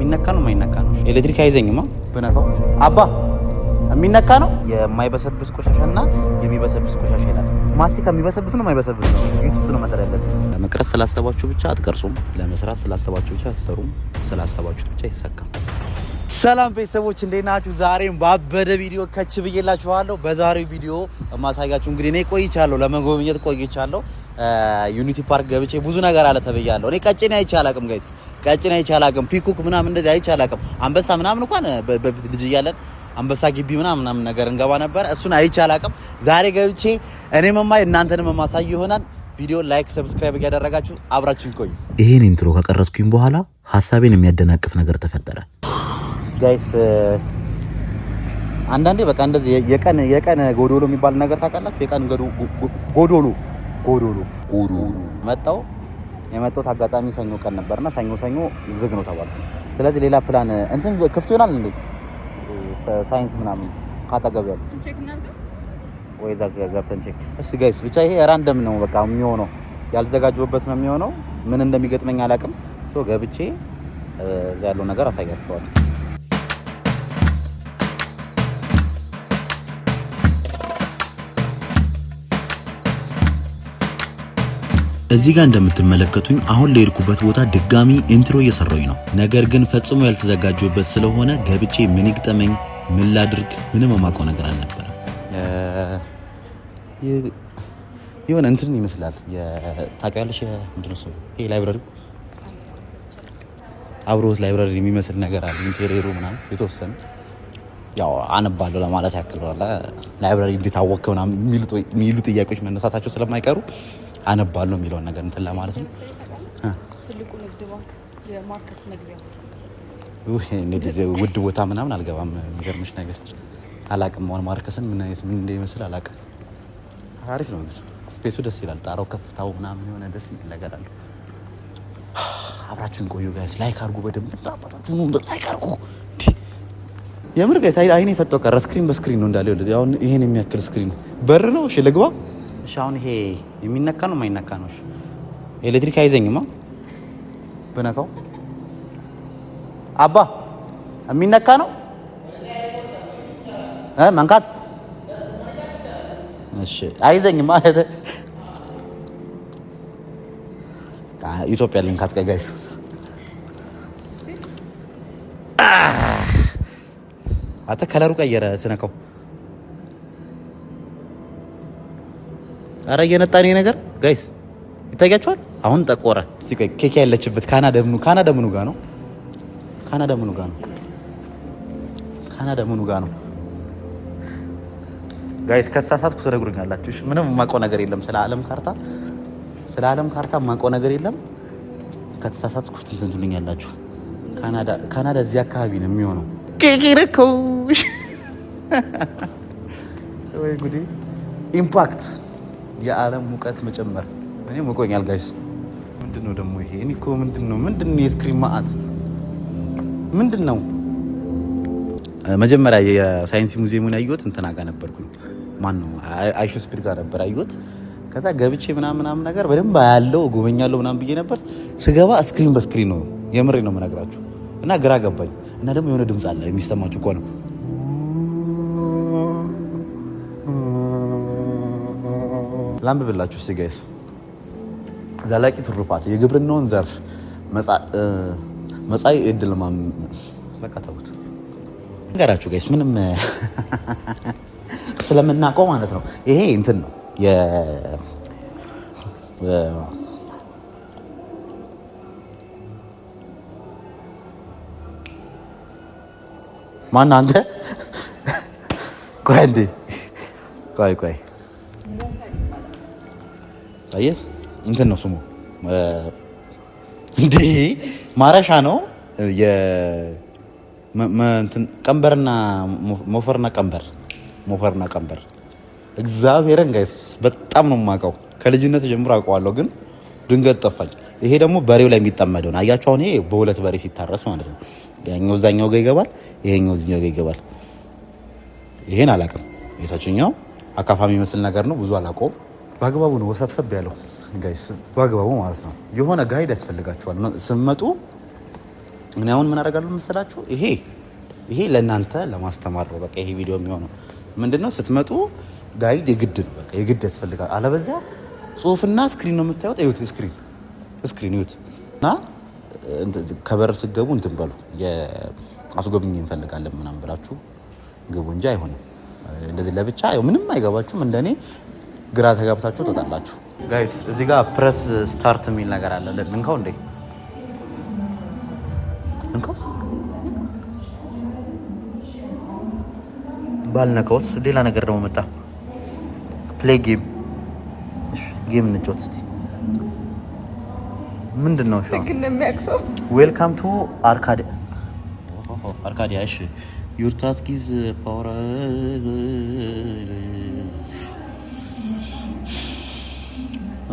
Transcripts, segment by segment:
የሚነካ ነው የማይነካ ነው? ኤሌክትሪክ አይዘኝማ በነካው አባ የሚነካ ነው። የማይበሰብስ ቆሻሻና የሚበሰብስ ቆሻሻ ይላል። ማስቲካ የሚበሰብስ ነው የማይበሰብስ ነው? ቤት ውስጥ ነው መጠር ያለብን። ለመቅረጽ ስላሰባችሁ ብቻ አትቀርጹም። ለመስራት ስላሰባችሁ ብቻ አትሰሩም። ስላሰባችሁ ብቻ አይሳካም። ሰላም ቤተሰቦች እንዴት ናችሁ? ዛሬም ባበደ ቪዲዮ ከች ብዬላችኋለሁ። በዛሬው ቪዲዮ ማሳያችሁ እንግዲህ እኔ ቆይቻለሁ፣ ለመጎብኘት ቆይቻለሁ። ዩኒቲ ፓርክ ገብቼ ብዙ ነገር አለ ተብያለሁ። እኔ ቀጭኔ አይቼ አላውቅም ጋይስ፣ ቀጭኔ አይቼ አላውቅም። ፒኮክ ምናምን እንደዚህ አይቼ አላውቅም። አንበሳ ምናምን እንኳን በፊት ልጅ እያለን አንበሳ ግቢ ምናምን ነገር እንገባ ነበር። እሱን አይቼ አላውቅም። ዛሬ ገብቼ እኔ መማይ እናንተንም ማሳይ ይሆናል። ቪዲዮ ላይክ፣ ሰብስክራይብ እያደረጋችሁ አብራችሁን ቆዩ። ይሄን ኢንትሮ ከቀረጽኩኝ በኋላ ሀሳቤን የሚያደናቅፍ ነገር ተፈጠረ ጋይስ። አንዳንዴ በቃ እንደዚህ የቀን ጎዶሎ የሚባል ነገር ታውቃላችሁ? የቀን ጎዶሎ መጣው። የመጣው አጋጣሚ ሰኞ ቀን ነበርና ሰኞ ዝግ ነው ተባለ። ስለዚህ ሌላ ፕላን እንትን ክፍት ይሆናል እንዴ ሳይንስ ምናምን ካጠገብ ያለው ወይ እዛ ገብተን ቼክ እስቲ ጋይስ። ብቻ ይሄ ራንደም ነው በቃ የሚሆነው፣ ያልዘጋጀሁበት ነው የሚሆነው። ምን እንደሚገጥመኝ አላውቅም። ሶ ገብቼ እዛ ያለው ነገር አሳያችኋለሁ። እዚህ ጋር እንደምትመለከቱኝ አሁን ለሄድኩበት ቦታ ድጋሚ ኢንትሮ እየሰራሁኝ ነው። ነገር ግን ፈጽሞ ያልተዘጋጀሁበት ስለሆነ ገብቼ ምን ይግጠመኝ ምን ላድርግ ምንም የማውቀው ነገር አልነበረ። የሆነ እንትን ይመስላል ታውቂያለሽ፣ ምንድን ነው ይሄ ላይብራሪ፣ አብሮት ላይብራሪ የሚመስል ነገር አለ። ኢንቴሪየሩ ምናምን የተወሰነ ያው አነባለሁ ለማለት ያክል ነው። ላይብራሪ እንዲታወቅ ምናምን የሚሉ ጥያቄዎች መነሳታቸው ስለማይቀሩ አነባለሁ የሚለውን ነገር እንትን ለማለት ነው። ትልቁ ንግድ ባንክ የማርከስ መግቢያ እንደዚህ ውድ ቦታ ምናምን አልገባም። የሚገርምሽ ነገር አላውቅም። አሁን ማርከስን ምን እንደሚመስል አላውቅም። አሪፍ ነው ግን ስፔሱ ደስ ይላል። ጣራው ከፍታው ምናምን የሆነ ደስ የሚል ነገር አለው። አብራችሁን ቆዩ ጋይስ። ላይክ አድርጉ፣ በደንብ እንዳባታችሁ ነው ላይክ አድርጉ። የምር ጋይስ አይኔ ፈጠው ቀረ። ስክሪን በስክሪን ነው እንዳለ ይኸውልህ። አሁን ይሄን የሚያክል ስክሪን በር ነው። እሺ ልግባ። እሺ አሁን ይሄ የሚነካ ነው የማይነካ ነው? እሺ ኤሌክትሪክ አይዘኝማ በነካው አባ የሚነካ ነው መንካት? እሺ አይዘኝማ ኢትዮጵያ ሊንካት ጋይስ። አተ ከለሩ ቀየረ ስነካው። አረ እየነጣ ነው ነገር ጋይስ ይታያችኋል። አሁን ጠቆረ። እስቲ ቆይ ኬክ ያለችበት ካናዳ ምኑ ጋር ነው? ካናዳ ምኑ ጋር ነው ጋይስ? ከተሳሳትኩ ትነግሩኛላችሁ። እሺ ምንም የማውቀው ነገር የለም ስለ ዓለም ካርታ የማውቀው ነገር የለም። ከተሳሳትኩ እንትን ትሉኛላችሁ። ካናዳ እዚህ አካባቢ ነው የሚሆነው። ኬክ ነው ወይ ጉዴ! ኢምፓክት የዓለም ሙቀት መጨመር እኔ ሞቆኛል ጋይስ። ምንድነው ደግሞ ይሄ? እኔ እኮ ምንድነው የስክሪን ማአት ምንድነው? መጀመሪያ የሳይንስ ሙዚየሙን ያየሁት እንትና ጋር ነበርኩኝ። ማን ነው አይሾ ስፒድ ጋር ነበር ያየሁት። ከዛ ገብቼ ምናምን ነገር በደንብ ያለው ጎበኛለሁ ምናምን ብዬ ነበር። ስገባ ስክሪን በስክሪን ነው። የምሬ ነው የምነግራችሁ። እና ግራ ገባኝ። እና ደግሞ የሆነ ድምጽ አለ የሚሰማችሁ እኮ ነው። ላንብብላችሁ እስቲ ጋይስ። ዘላቂ ትሩፋት የግብርናውን ዘርፍ መጻኢ ዕድል በቃ ተውት ነገራችሁ ጋይስ። ምንም ስለምናውቀው ማለት ነው። ይሄ እንትን ነው ማን አንተ? ቆይ እንዴ ቆይ አየህ እንትን ነው ስሙ እንዴ ማረሻ ነው። እንትን ቀንበርና ሞፈርና ቀንበር እግዚአብሔርን ጋይስ በጣም ነው የማውቀው። ከልጅነት ጀምሮ አውቀዋለሁ፣ ግን ድንገት ጠፋኝ። ይሄ ደግሞ በሬው ላይ የሚጠመደው ነው። አያችሁ አሁን ይሄ በሁለት በሬ ሲታረስ ማለት ነው። ያኛው እዛኛው ጋር ይገባል፣ ይሄኛው እዚህኛው ጋር ይገባል። ይሄን አላውቅም። የታችኛው አካፋ የሚመስል ነገር ነው። ብዙ አላውቀውም። በአግባቡ ነው ወሰብሰብ ያለው ጋይስ፣ በአግባቡ ማለት ነው። የሆነ ጋይድ ያስፈልጋችኋል ስትመጡ። ምን አሁን ምን አደርጋለሁ መሰላችሁ? ይሄ ለእናንተ ለማስተማር ነው። በቃ ይሄ ቪዲዮ የሚሆነው ምንድነው? ስትመጡ ጋይድ የግድ ያስፈልጋል። አለበዚያ ጽሁፍና ስክሪን ነው የምታዩት። እዩት፣ ስክሪን እዩት። እና ከበር ስትገቡ እንትን በሉ አስጎብኝ እንፈልጋለን ምናምን ብላችሁ ግቡ እንጂ አይሆንም እንደዚህ ለብቻ። ምንም አይገባችሁም። እንደኔ ግራ ተጋብታችሁ ትወጣላችሁ። ጋይስ እዚህ ጋር ፕረስ ስታርት የሚል ነገር አለ። እንካው እንዴ እንካው ባልነካውስ ሌላ ነገር ደግሞ መጣ። ፕሌይ ጌም። እሺ ጌም እንጫወት እስቲ። ምንድነው? ዌልካም ቱ አርካዲያ። እሺ ዩር ታስክ ኢዝ ፓወር።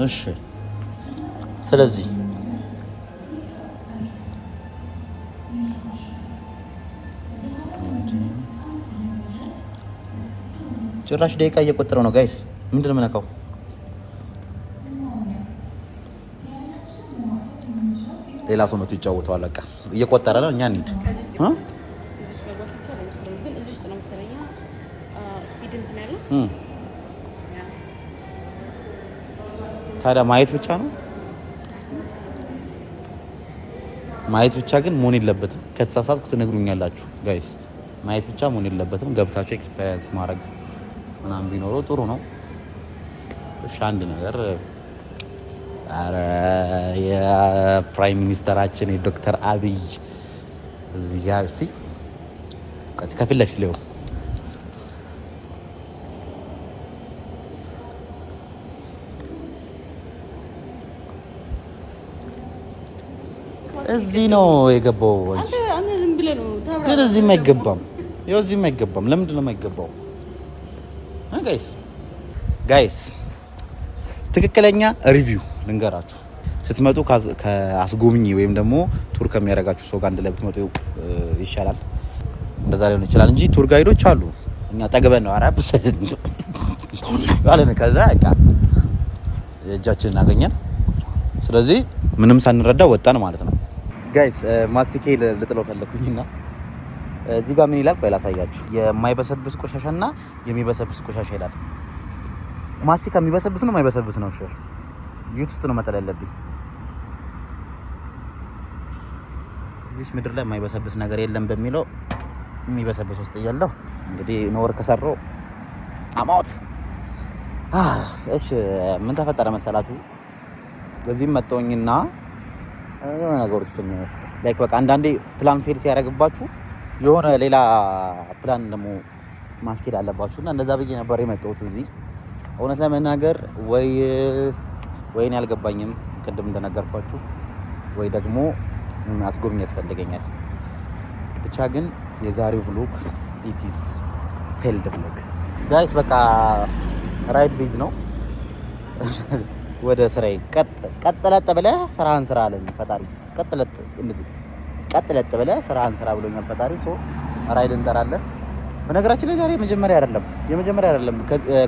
እሺ ስለዚህ ጭራሽ ደቂቃ እየቆጠረው ነው ጋይስ። ምንድን ነው የምነካው? ሌላ ሰው መቶ ይጫወተዋል። በቃ እየቆጠረ ነው። እኛ እንሂድ። ታዲያ ማየት ብቻ ነው? ማየት ብቻ ግን መሆን የለበትም። ከተሳሳትኩ ትነግሩኛላችሁ ጋይስ። ማየት ብቻ መሆን የለበትም። ገብታችሁ ኤክስፔሪየንስ ማድረግ ምናምን ቢኖረው ጥሩ ነው። እሺ አንድ ነገር አረ የፕራይም ሚኒስተራችን የዶክተር አብይ እዚህ ጋር ከፊት ለፊት ሊሆን እዚህ ነው የገባው። ግን እዚህም አይገባም። ይኸው እዚህም አይገባም። ለምንድን ነው የማይገባው? ጋይስ ትክክለኛ ሪቪው ልንገራችሁ። ስትመጡ ከአስጎብኚ ወይም ደግሞ ቱር ከሚያደርጋችሁ ሰው ጋር አንድ ላይ ብትመጡ ይሻላል። እንደዛ ሊሆን ይችላል እንጂ ቱር ጋይዶች አሉ። እኛ ጠግበን ነው አራብ አለን። ከዛ በቃ እጃችንን አገኘን። ስለዚህ ምንም ሳንረዳ ወጣን ማለት ነው። ጋይስ ማስቲኬ ልጥለው ፈለኩኝና እዚህ ጋር ምን ይላል? ቆይ ላሳያችሁ። የማይበሰብስ ቆሻሻና የሚበሰብስ ቆሻሻ ይላል። ማስቲካ የሚበሰብስ ነው የማይበሰብስ ነው? እሺ የት ውስጥ ነው መጠል ያለብኝ? እዚህ ምድር ላይ የማይበሰብስ ነገር የለም በሚለው የሚበሰብስ ውስጥ እያለሁ እንግዲህ ኖር ከሰራው አማውት። እሺ ምን ተፈጠረ መሰላችሁ? በዚህም መጣውኝና የሆነ ነገሮችን ላይክ በቃ አንዳንዴ ፕላን ፌል ሲያደርግባችሁ የሆነ ሌላ ፕላን ደግሞ ማስኬድ አለባችሁና እንደዛ ብዬ ነበር የመጣሁት እዚህ። እውነት ለመናገር ወይኔ አልገባኝም ቅድም እንደነገርኳችሁ፣ ወይ ደግሞ አስጎብኝ ያስፈልገኛል። ብቻ ግን የዛሬው vlog it is failed vlog ጋይስ። በቃ ራይድ ሊዝ ነው ወደ ስራዬ። ቀጥለጥ ብለህ ስራህን ስራ አለኝ ፈጣሪ። ቀጥለጥ ብለህ ስራህን ስራ ብሎኛል ፈጣሪ። ራይድ እንጠራለን። በነገራችን ላይ ዛሬ የመጀመሪያ አይደለም።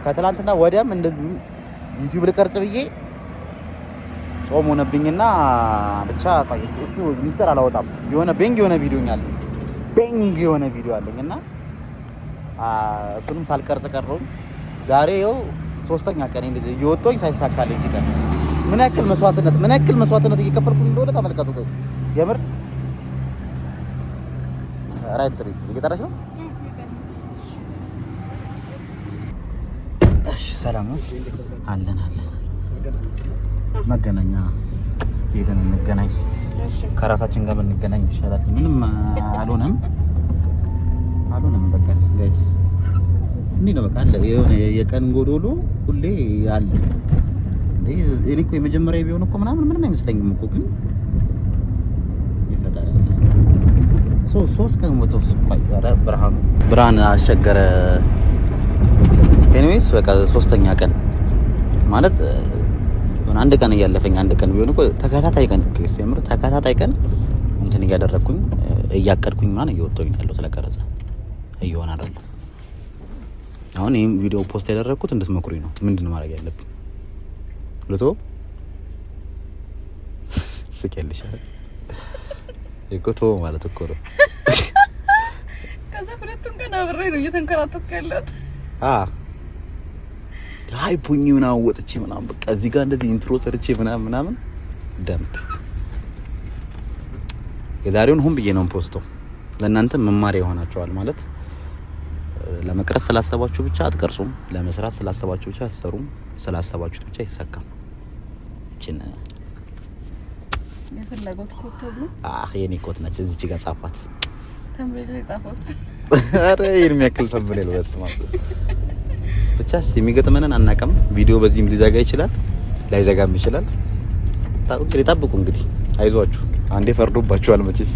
ከትላንትና ወዲያም እንደዚሁ ዩቲዩብ ልቀርጽ ብዬ ጾም ሆነብኝና ብቻ እሱ ሚስጥር አላወጣም። የሆነ ቤንግ የሆነ ቪዲዮ አለኝና እሱንም ሳልቀርጽ ቀረው። ዛሬ ይኸው 3ኛ ቀን እንደዚህ እየወጣኝ ሳይሳካልኝ ሲቀር ምን ያክል መስዋዕትነት እየከፈልኩ እንደሆነ ተመልከቱ ጋይስ። የምር ራይድ ትሪስ እየጠራች ነው። እሺ ሰላም ነው አለን መገናኛ ስትሄደን እንገናኝ። ከራሳችን ጋር እንገናኝ ይሻላል። ምንም አልሆነም በቃ ጋይስ እንዴ ነው በቃ አለ። የሆነ የቀን ጎዶሎ ሁሌ አለ። እኔ እኮ የመጀመሪያ ቢሆን እኮ ምንም አይመስለኝም እኮ ግን ይፈታል። ሶስት ቀን ወጥቶ ብርሃን አስቸገረ። ኤኒዌይስ በቃ 3ኛ ቀን ማለት አንድ ቀን እያለፈኝ አንድ ቀን ቢሆን እኮ ተከታታይ ቀን እንትን እያደረኩኝ እያቀድኩኝ ማን እየወጣሁኝ ያለው ስለቀረጸ እየሆነ አይደለም። አሁን ይሄን ቪዲዮ ፖስት ያደረኩት እንድትመክሩኝ ነው። ምንድነው ማድረግ ያለብኝ? ልቶ ስኬልሽ የቆቶ ማለት እኮ ነው። ከዛ ሁለቱን ቀን አብሬ ነው እየተንከራተትኩ ያለሁት። አይ ፑኝውን አወጥቼ ምናምን በቃ እዚህ ጋር እንደዚህ ኢንትሮ ሰርቼ ምናምን ደምብ የዛሬውን ሁን ብዬ ነው ፖስቶ ለእናንተ መማሪያ ይሆናችኋል ማለት ለመቅረጽ ስላሰባችሁ ብቻ አትቀርጹም፣ ለመስራት ስላሰባችሁ ብቻ አትሰሩም፣ ስላሰባችሁት ብቻ ይሳካም። እቺን የፈለገው ኮት ነው። የኔ ኮት ነች። እዚች ጋር ጻፋት ተምሬ ጻፈውስ። አረ የሚያክል ሰብለ ነው በስማ ብቻስ የሚገጥመንን አናቀም። ቪዲዮ በዚህም ሊዘጋ ይችላል፣ ላይዘጋም ይችላል። ጠብቁ እንግዲህ አይዟችሁ። አንዴ ፈርዶባችኋል መቼስ።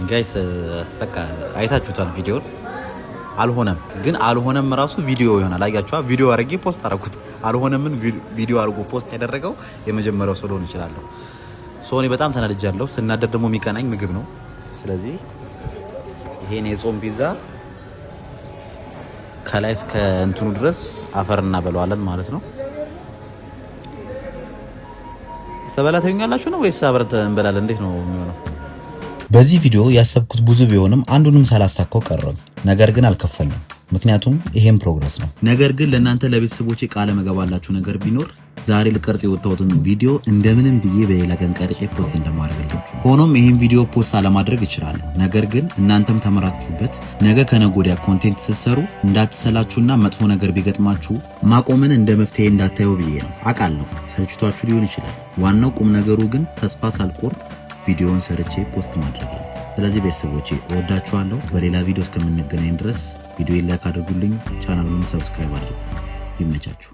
ጋይስ በቃ አይታችሁታል ቪዲዮን። አልሆነም ግን አልሆነም ራሱ ቪዲዮ ይሆናል። አያችኋ ቪዲዮ አድርጌ ፖስት አደረኩት። አልሆነምን ቪዲዮ አድርጎ ፖስት ያደረገው የመጀመሪያው ሰው ሊሆን ይችላል። ሶኒ በጣም ተናድጃለሁ። ስናደር ደግሞ የሚቀናኝ ምግብ ነው። ስለዚህ ይሄን የጾም ፒዛ ከላይ እስከ እንትኑ ድረስ አፈር እናበለዋለን ማለት ነው። ሰበላተኛላችሁ ነው ወይስ አብረን እንበላለን? እንዴት ነው የሚሆነው? በዚህ ቪዲዮ ያሰብኩት ብዙ ቢሆንም አንዱንም ሳላሳካው ቀረኝ። ነገር ግን አልከፋኝም፣ ምክንያቱም ይሄም ፕሮግረስ ነው። ነገር ግን ለእናንተ ለቤተሰቦቼ ቃለ መገባላችሁ ነገር ቢኖር ዛሬ ልቀርጽ የወጣሁትን ቪዲዮ እንደምንም ብዬ በሌላ ቀን ቀርጬ ፖስት እንደማደርግላችሁ። ሆኖም ይሄን ቪዲዮ ፖስት አለማድረግ እችላለሁ። ነገር ግን እናንተም ተመራችሁበት ነገ ከነገ ወዲያ ኮንቴንት ስትሰሩ እንዳትሰላችሁና መጥፎ ነገር ቢገጥማችሁ ማቆምን እንደ መፍትሄ እንዳታዩ ብዬ ነው። አውቃለሁ ሰልችቷችሁ ሊሆን ይችላል። ዋናው ቁም ነገሩ ግን ተስፋ ሳልቆርጥ ቪዲዮውን ሰርቼ ፖስት ማድረግ ነው። ስለዚህ ቤተሰቦቼ እወዳችኋለሁ። በሌላ ቪዲዮ እስከምንገናኝ ድረስ ቪዲዮ ላይክ አድርጉልኝ፣ ቻናሉን ሰብስክራይብ አድርጉ። ይመቻችሁ።